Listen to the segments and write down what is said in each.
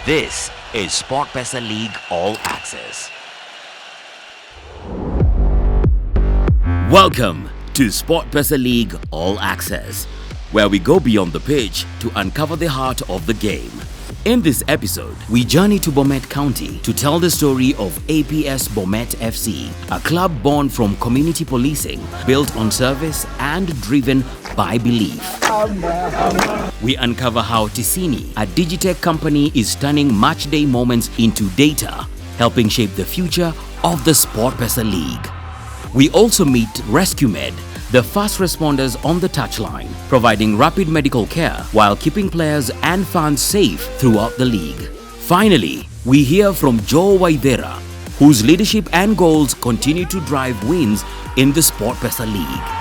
This is SportPesa League All Access. Welcome to SportPesa League All Access, where we go beyond the pitch to uncover the heart of the game. In this episode, we journey to Bomet County to tell the story of APS Bomet FC, a club born from community policing, built on service and driven by belief. We uncover how Tisini, a digitech company, is turning matchday moments into data, helping shape the future of the SportPesa League. We also meet RescueMed, the fast responders on the touchline, providing rapid medical care while keeping players and fans safe throughout the league. Finally, we hear from Waithera, whose leadership and goals continue to drive wins in the SportPesa League.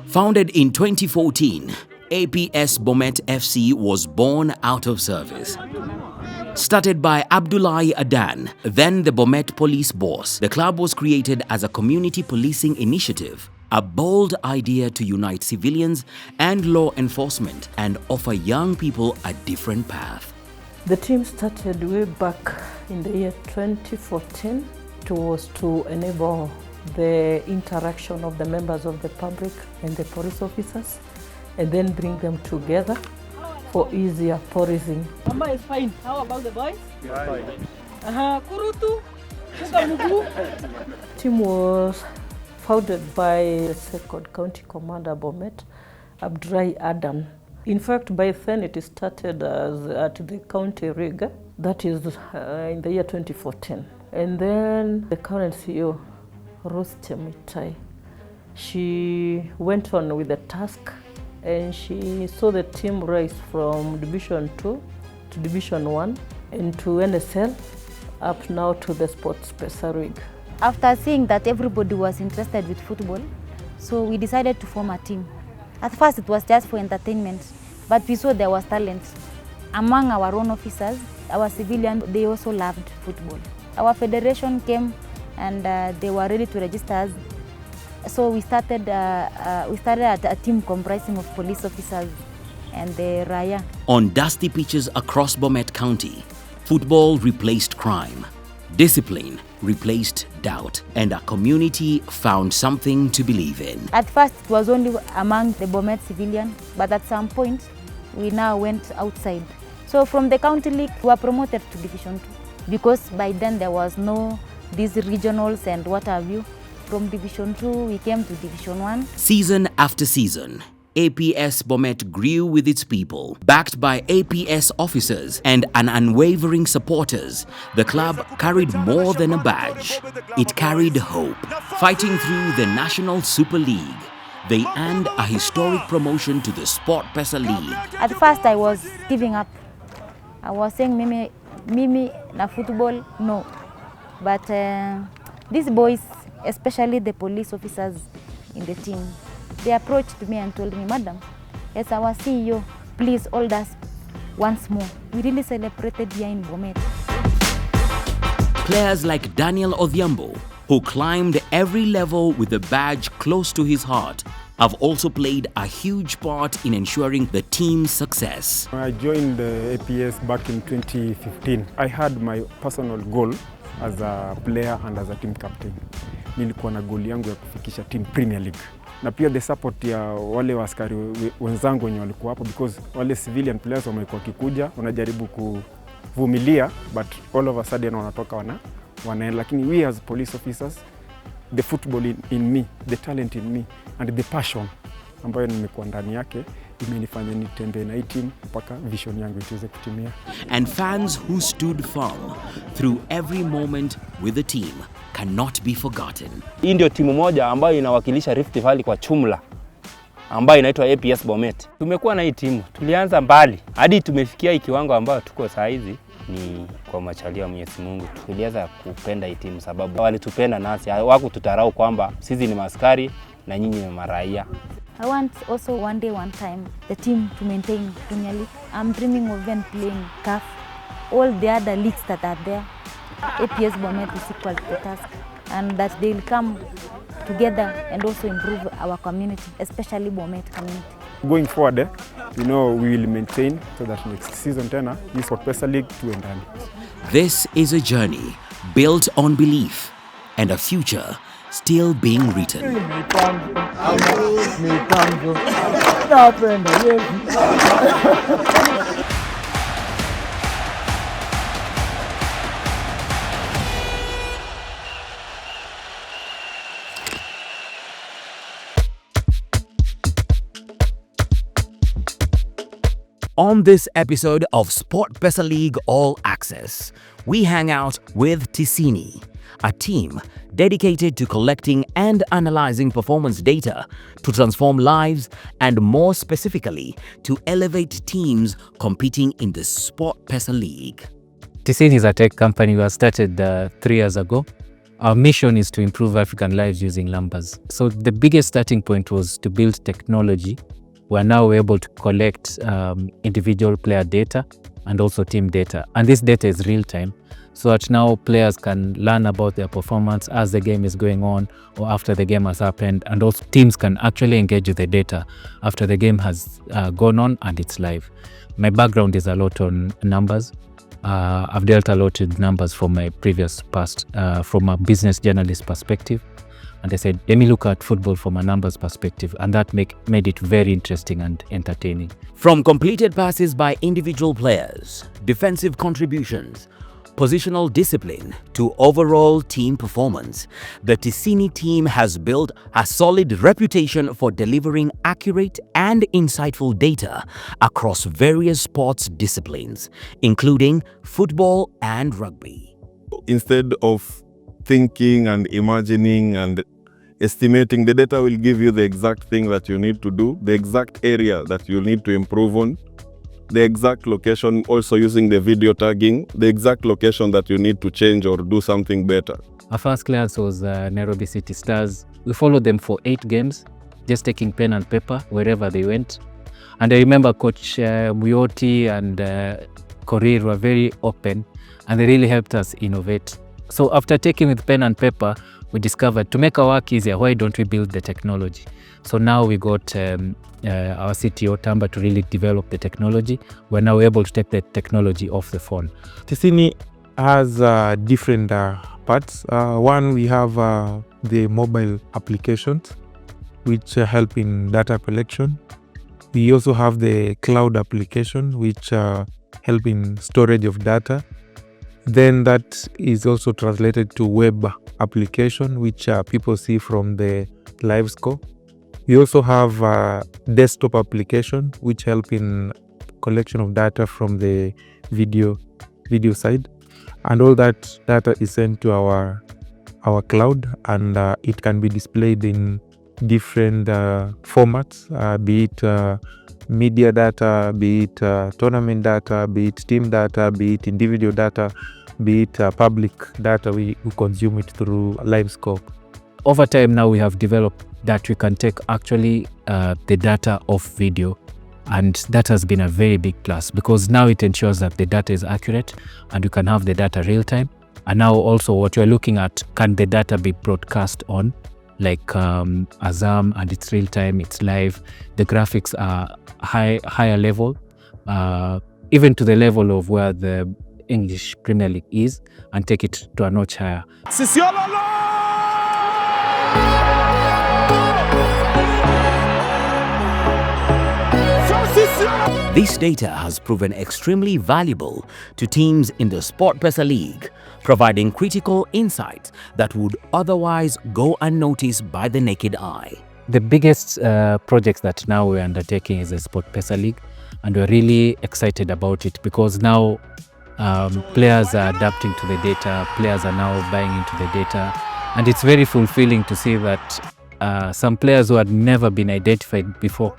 Founded in 2014, APS Bomet FC was born out of service. Started by Abdullahi Adan, then the Bomet police boss, the club was created as a community policing initiative, a bold idea to unite civilians and law enforcement and offer young people a different path. The team started way back in the year 2014. It was to enable the interaction of the members of the public and the police officers, and then bring them together for easier policing. Mama is fine. How about the boys? Yeah. Kurutu. The team was founded by the second county commander Bomet, Abdullahi Adan. In fact, by then it started at the county rig, that is in the year 2014. And then the current CEO, 𝐋𝐤𝐤𝐞, she went on with the task and she saw the team rise from Division 2 to Division 1 and to NSL up now to the SportPesa League. After seeing that everybody was interested with football, so we decided to form a team. At first it was just for entertainment, but we saw there was talent. Among our own officers, our civilians, they also loved football. Our federation came and they were ready to register us. So we started a team comprising of police officers and the Raya. On dusty pitches across Bomet County, football replaced crime, discipline replaced doubt, and a community found something to believe in. At first it was only among the Bomet civilians, but at some point we now went outside. So from the county league we were promoted to Division 2 because by then there was no these regionals and what have you. From Division 2, we came to Division 1. Season after season, APS Bomet grew with its people. Backed by APS officers and an unwavering supporters, the club carried more than a badge. It carried hope. Fighting through the National Super League, they earned a historic promotion to the SportPesa League. At first, I was giving up. I was saying, Mimi, na football, no. But these boys, especially the police officers in the team, they approached me and told me, Madam, as our CEO, please hold us once more. We really celebrated here in Bomet. Players like Daniel Odhiambo, who climbed every level with a badge close to his heart, have also played a huge part in ensuring the team's success. I joined the APS back in 2015. I had my personal goal as a player and as a team captain. Nilikuwa na goal yangu ya kufikisha team Premier League. Na pia the support ya wale waskari wenzangu wenye walikuwa hapo, because wale civilian players wamekuwa kikuja, wanajaribu kuvumilia, but all of a sudden wanatoka wanaenda. Lakini we as police officers, the football in me, the talent in me and the passion ambayo nimekuwa ndani yake imenifanya nitembee na hii team mpaka vision yangu iweze kutimia. And fans who stood firm through every moment with the team cannot be forgotten. Hii ndio timu moja ambayo inawakilisha Rift Valley kwa jumla, ambayo inaitwa APS Bomet. Tumekuwa na hii timu, tulianza mbali hadi tumefikia hii kiwango ambayo tuko saa hizi. Ni kwa machalio ya Mwenyezi Mungu. Tulianza kupenda hii timu sababu walitupenda nasi, hawakututarau kwamba sisi ni maskari na nyinyi ni maraia. I want also one day, one time, the team to maintain Premier League. I'm dreaming of them playing CAF, all the other leagues that are there. APS Bomet is equal to the task, and that they will come together and also improve our community, especially Bomet community. Going forward, we will maintain so that next season tena hii SportPesa League tuendane. This is a journey built on belief and a future still being written. On this episode of SportPesa League All Access, we hang out with Tisini, a team dedicated to collecting and analyzing performance data to transform lives and, more specifically, to elevate teams competing in the SportPesa League. Tisini is a tech company we have started 3 years ago. Our mission is to improve African lives using numbers. So the biggest starting point was to build technology. We're now able to collect individual player data and also team data. And this data is real time, so that now players can learn about their performance as the game is going on or after the game has happened. And also teams can actually engage with the data after the game has gone on and it's live. My background is a lot on numbers. I've dealt a lot with numbers from my previous past, from a business journalist perspective. And I said, let me look at football from a numbers perspective, and that made it very interesting and entertaining. From completed passes by individual players, defensive contributions, positional discipline to overall team performance, the Tisini team has built a solid reputation for delivering accurate and insightful data across various sports disciplines, including football and rugby. Instead of thinking and imagining and estimating, the data will give you the exact thing that you need to do, the exact area that you need to improve on, the exact location, also using the video tagging, the exact location that you need to change or do something better. Our first class was Nairobi City Stars. We followed them for 8 games, just taking pen and paper wherever they went. And I remember Coach 𝐒𝐤𝐤𝐿 and Korir were very open, and they really helped us innovate. So after taking with pen and paper, we discovered to make our work easier, why don't we build the technology? So now we got our CTO Tamba to really develop the technology. We're now able to take the technology off the phone. Tisini has different parts. One, we have the mobile applications, which help in data collection. We also have the cloud application, which help in storage of data. Then that is also translated to web application, which people see from the live score. We also have a desktop application, which help in collection of data from the video side. And all that data is sent to our cloud, and it can be displayed in different formats, be it media data, be it tournament data, be it team data, be it individual data, be it public data. We consume it through LiveScope. Over time now we have developed that we can take actually the data off video, and that has been a very big plus, because now it ensures that the data is accurate and you can have the data real time. And now also what you're looking at, can the data be broadcast on like Azam, and it's real time, it's live. The graphics are higher level, even to the level of where the English Premier League is, and take it to a notch higher. This data has proven extremely valuable to teams in the SportPesa League, providing critical insights that would otherwise go unnoticed by the naked eye. The biggest project that now we're undertaking is the SportPesa League, and we're really excited about it because now players are adapting to the data, players are now buying into the data, and it's very fulfilling to see that some players who had never been identified before,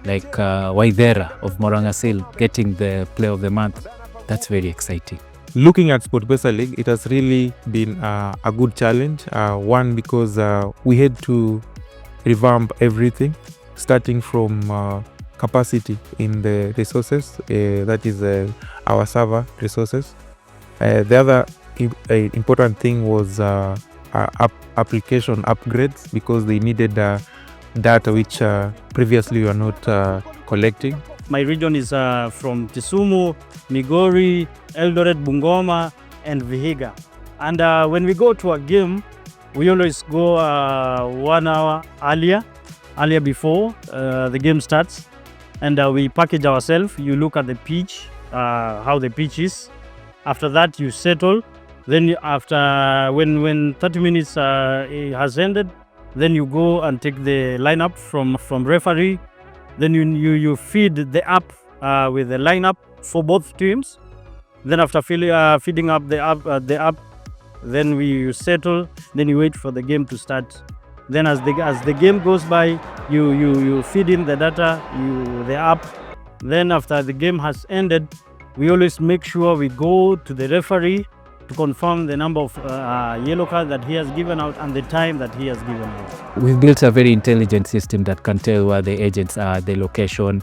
like Waithera of Murang'a getting the Player of the Month. That's very exciting. Looking at SportPesa League, it has really been a good challenge. One, because we had to revamp everything, starting from capacity in the resources, that is our server resources. The other important thing was application upgrades, because they needed data which previously were not collecting. My region is from Kisumu, Migori, Eldoret, Bungoma, and Vihiga. And when we go to a game, we always go 1 hour earlier before the game starts. And we package ourselves. You look at the pitch, how the pitch is. After that, you settle. Then after when 30 minutes has ended, then you go and take the lineup from referee. Then you feed the app with the lineup for both teams. Then after feeding up the app, then you settle. Then you wait for the game to start. Then as the game goes by, you feed in the data, the app. Then after the game has ended, we always make sure we go to the referee to confirm the number of yellow cards that he has given out and the time that he has given out. We've built a very intelligent system that can tell where the agents are, the location,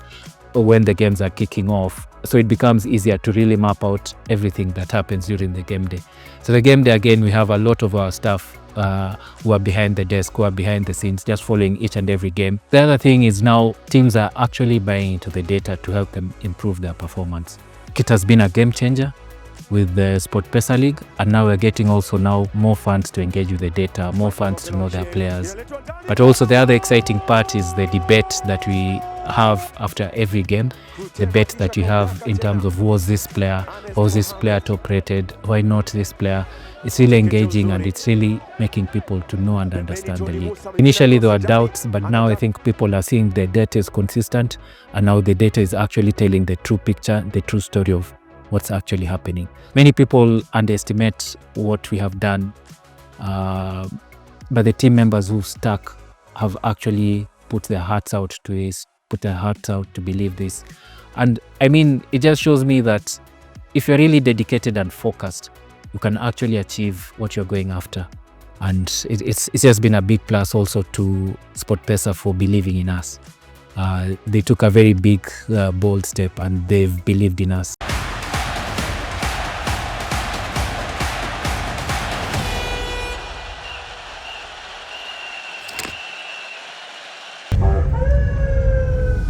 or when the games are kicking off. So it becomes easier to really map out everything that happens during the game day. So the game day, again, we have a lot of our staff who are behind the desk, who are behind the scenes, just following each and every game. The other thing is now teams are actually buying into the data to help them improve their performance. It has been a game changer with the SportPesa League, and now we're getting also now more fans to engage with the data, more fans to know their players. But also the other exciting part is the debate that we have after every game, the bet that you have in terms of was this player top rated, why not this player. It's really engaging and it's really making people to know and understand the league. Initially there were doubts, but now I think people are seeing the data is consistent, and now the data is actually telling the true picture, the true story of what's actually happening. Many people underestimate what we have done, but the team members who stuck have actually put their hearts out to this, put their hearts out to believe this. And I mean, it just shows me that if you're really dedicated and focused, you can actually achieve what you're going after. And it's just been a big plus also to SportPesa for believing in us. They took a very big, bold step, and they've believed in us.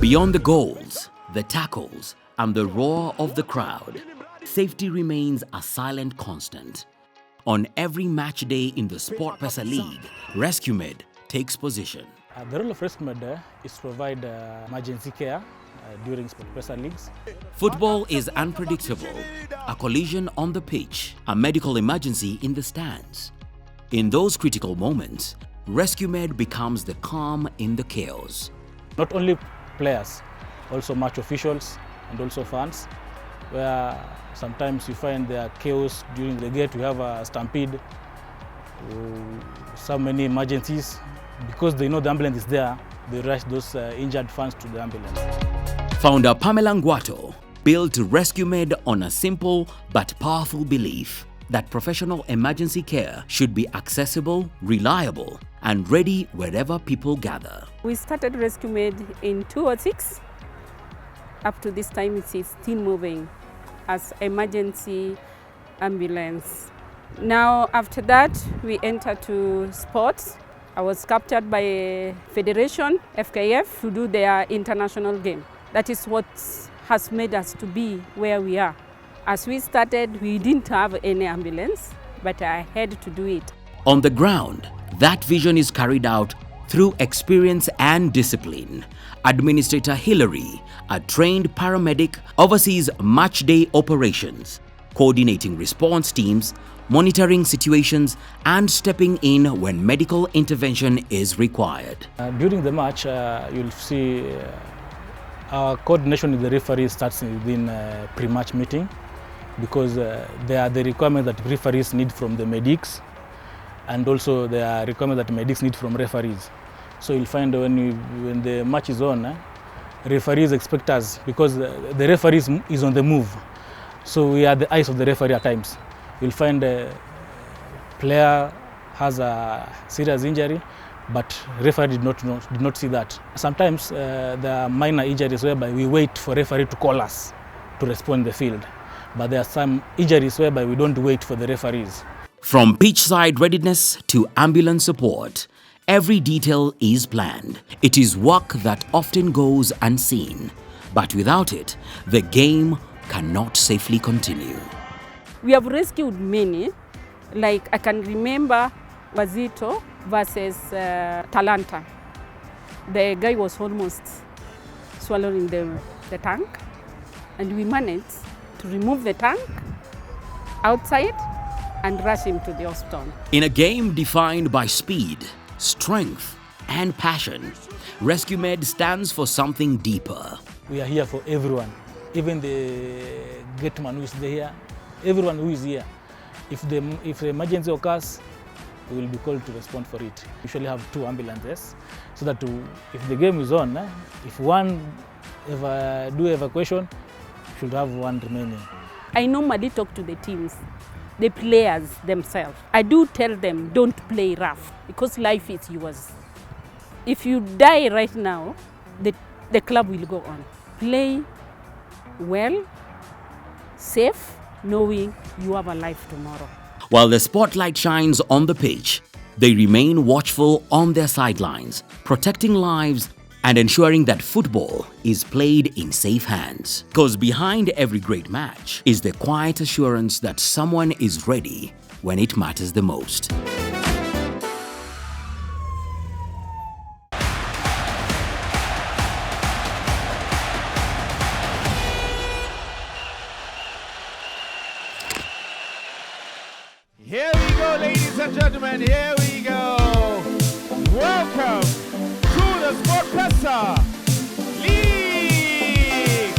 Beyond the goals, the tackles, and the roar of the crowd, safety remains a silent constant. On every match day in the SportPesa League, RescueMed takes position. The role of RescueMed is to provide emergency care during SportPesa Leagues. Football is unpredictable. A collision on the pitch, a medical emergency in the stands. In those critical moments, RescueMed becomes the calm in the chaos. Not only players, also match officials and also fans, where sometimes you find there are chaos during the gate. We have a stampede, so many emergencies. Because they know the ambulance is there, they rush those injured fans to the ambulance. Founder Pamela 𝐒𝐤𝐻 built RescueMed on a simple but powerful belief that professional emergency care should be accessible, reliable, and ready wherever people gather. We started RescueMed in 2006. Up to this time, it's still moving as emergency ambulance. Now, after that, we entered to sports. I was captured by a federation, FKF, to do their international game. That is what has made us to be where we are. As we started, we didn't have any ambulance, but I had to do it. On the ground, that vision is carried out through experience and discipline. Administrator Hillary, a trained paramedic, oversees match day operations, coordinating response teams, monitoring situations, and stepping in when medical intervention is required. During the match, you'll see our coordination with the referee starts within a pre-match meeting, because there are the requirements that referees need from the medics, and also there are requirements that medics need from referees. So you'll find when the match is on, referees expect us, because the referee is on the move. So we are the eyes of the referee at times. You'll find a player has a serious injury, but referee did not see that. Sometimes there are minor injuries whereby we wait for referee to call us to respond in the field. but there are some injuries whereby we don't wait for the referees. From pitch-side readiness to ambulance support, every detail is planned. It is work that often goes unseen, but without it, the game cannot safely continue. We have rescued many, like I can remember Wazito versus Talanta. The guy was almost swallowing the tank, and we managed to remove the tank outside and rush him to the hospital. In a game defined by speed, strength, and passion, Rescue Med stands for something deeper. We are here for everyone, even the gateman who is there, everyone who is here. If the emergency occurs, we will be called to respond for it. We usually have 2 ambulances, so that if the game is on, if one do evacuation, we should have 1 remaining. I normally talk to the teams, the players themselves. I do tell them, don't play rough, because life is yours. If you die right now, the club will go on. Play well, safe, knowing you have a life tomorrow. While the spotlight shines on the pitch, they remain watchful on their sidelines, protecting lives and ensuring that football is played in safe hands. Because behind every great match is the quiet assurance that someone is ready when it matters the most. Here we go, ladies and gentlemen, here we go. Welcome to the SportPesa League.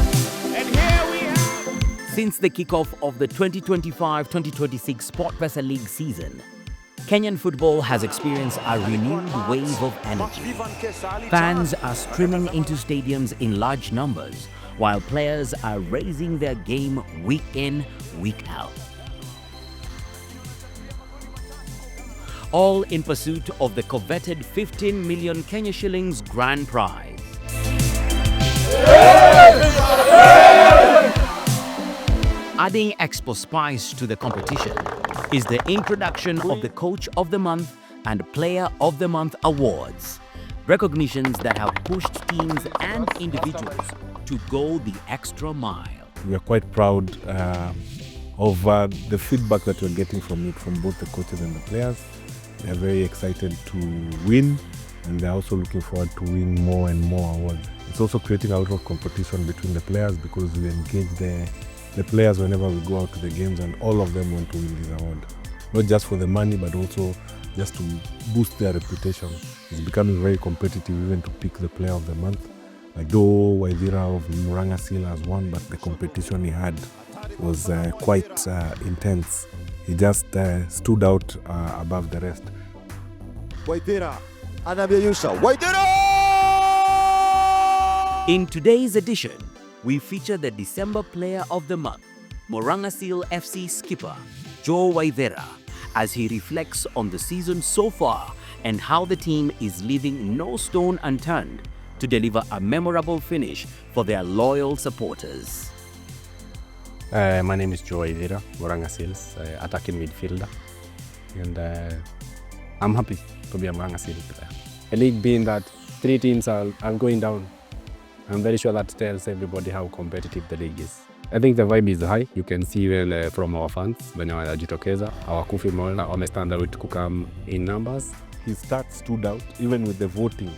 And here we have... Since the kickoff of the 2025-2026 SportPesa League season, Kenyan football has experienced a renewed wave of energy. Fans are streaming into stadiums in large numbers, while players are raising their game week in, week out. All in pursuit of the coveted 15 million Kenya shillings grand prize. Adding expo spice to the competition is the introduction of the Coach of the Month and Player of the Month awards, recognitions that have pushed teams and individuals to go the extra mile. We are quite proud of the feedback that we're getting from it, from both the coaches and the players. They're very excited to win, and they're also looking forward to win more and more awards. It's also creating a lot of competition between the players, because we engage the players whenever we go out to the games, and all of them want to win this award. Not just for the money, but also just to boost their reputation. It's becoming very competitive even to pick the player of the month. Like though Waithera of Murang'a still has won, but the competition he had was quite intense. He just stood out above the rest. Waithera, anavyeyusha. Waithera! In today's edition, we feature the December Player of the Month, Murang'a FC skipper Joe Waithera, as he reflects on the season so far and how the team is leaving no stone unturned to deliver a memorable finish for their loyal supporters. My name is Joe Waithera, Murang'a Seals, attacking midfielder, and I'm happy to be a Murang'a Seals player. A league being that 3 teams are going down, I'm very sure that tells everybody how competitive the league is. I think the vibe is high. You can see well from our fans when wanajitokeza. Hawakufi moyo, wamestand out to come in numbers. His stats stood out even with the voting.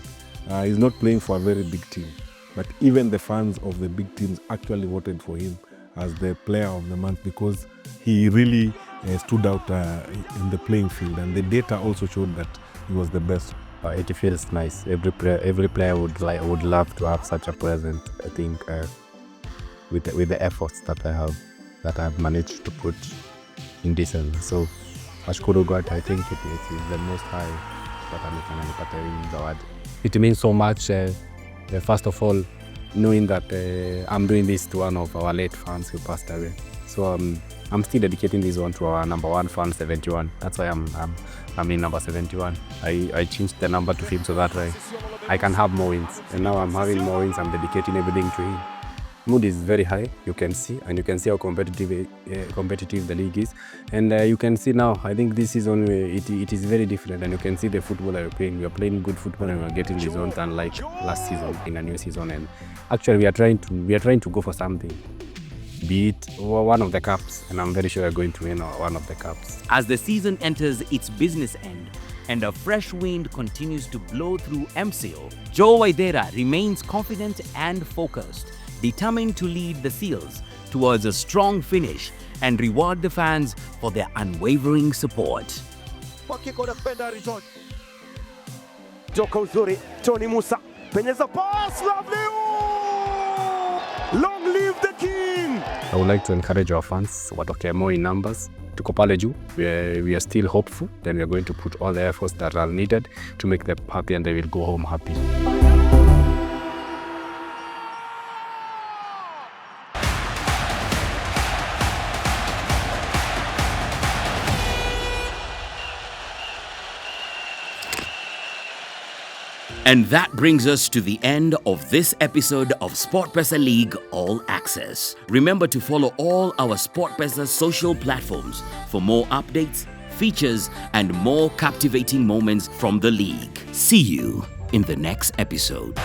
He's not playing for a very big team, but even the fans of the big teams actually voted for him as the player of the month, because he really stood out in the playing field, and the data also showed that he was the best. It feels nice. Every player would love to have such a present. I think with the efforts that I've managed to put in this season. So nashukuru God, I think it is the most high that nipata hii zawadi. It means so much. First of all, knowing that I'm doing this to one of our late fans who passed away. So I'm still dedicating this one to our number 1 fan, 71. That's why I'm in number 71. I changed the number to him so that I can have more wins. And now I'm having more wins. I'm dedicating everything to him. mood is very high, you can see, and you can see how competitive the league is. And you can see now, I think this season it is very different, and you can see the football that we're playing. We are playing good football and we are getting results, unlike last season in a new season. And actually we are trying to go for something, be it one of the cups, and I'm very sure we're going to win one of the cups. As the season enters its business end and a fresh wind continues to blow through MCO, Joe Waithera remains confident and focused, determined to lead the Seals towards a strong finish and reward the fans for their unwavering support. Joka uzuri, Tony Musa, penyeza pass, lovely! Long live the king! I would like to encourage our fans, watoke more in numbers. Tuko pale juu, we are still hopeful. Then we are going to put all the efforts that are needed to make them happy, and they will go home happy. And that brings us to the end of this episode of SportPesa League All Access. Remember to follow all our SportPesa social platforms for more updates, features, and more captivating moments from the league. See you in the next episode.